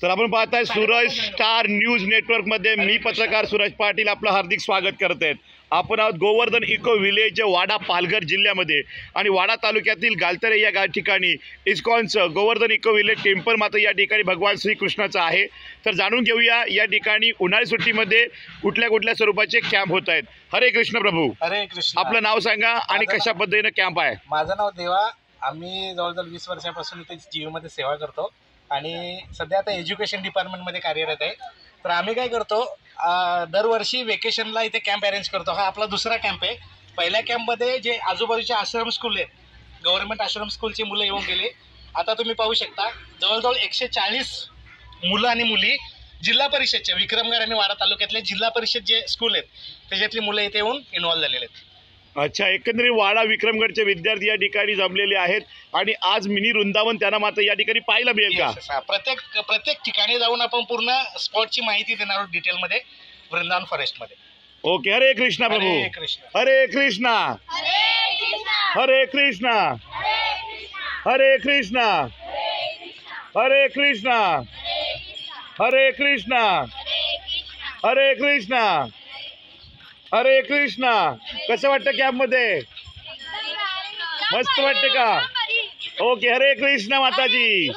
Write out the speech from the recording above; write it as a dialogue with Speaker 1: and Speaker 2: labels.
Speaker 1: तर आपण पाहताय सूरज स्टार न्यूज नेटवर्कमध्ये मी पत्रकार सूरज पाटील आपलं हार्दिक स्वागत करत आहेत। आपण आहोत गोवर्धन इको विलेज वाडा पालघर जिल्ह्यामध्ये आणि वाडा तालुक्यातील गालतरे या ठिकाणी इस्कॉनचं गोवर्धन इको विलेज टेम्पल मात्र या ठिकाणी भगवान श्रीकृष्णाचं आहे। तर जाणून घेऊया या ठिकाणी उन्हाळी सुट्टीमध्ये कुठल्या कुठल्या स्वरूपाचे कॅम्प होत आहेत। हरे कृष्ण प्रभू।
Speaker 2: हरे कृष्ण।
Speaker 1: आपलं नाव सांगा आणि कशा पद्धतीने कॅम्प आहे।
Speaker 2: माझं नाव देवा। आम्ही जवळजवळ 20 वर्षापासून इथे जीवमध्ये सेवा करतो आणि सध्या आता एज्युकेशन डिपार्टमेंटमध्ये कार्यरत आहे। तर आम्ही काय करतो, दरवर्षी वेकेशनला इथे कॅम्प अरेंज करतो। हा आपला दुसरा कॅम्प आहे। पहिल्या कॅम्पमध्ये जे आजूबाजूचे आश्रम स्कूल आहेत, गव्हर्नमेंट आश्रम स्कूलची मुलं येऊन गेले। आता तुम्ही पाहू शकता जवळजवळ 140 मुलं आणि मुली जिल्हा परिषदच्या विक्रमगड आणि वाडा तालुक्यातले जिल्हा परिषद जे स्कूल आहेत त्याच्यातली मुलं इथे येऊन इन्व्हॉल्व झालेले आहेत।
Speaker 1: अच्छा, एकंदरीत वाडा विक्रमगडचे विद्यार्थी या ठिकाणी जमलेले आहेत आणि आज मिनी वृंदावन त्यांना मात्र या ठिकाणी पाहायला मिळेल का?
Speaker 2: प्रत्येक ठिकाणी जाऊन आपण पूर्ण स्पॉटची माहिती देणार आहोत डिटेलमध्ये वृंदावन फॉरेस्टमध्ये।
Speaker 1: ओके, हरे कृष्णा प्रभू।
Speaker 2: हरे कृष्ण।
Speaker 1: हरे कृष्णा हरे कृष्णा हरे कृष्णा हरे कृष्णा हरे कृष्णा हरे कृष्णा हरे कृष्णा। कसं वाटतं कॅम्पमध्ये? मस्त वाटतं का? ओके, हरे कृष्णा माताजी।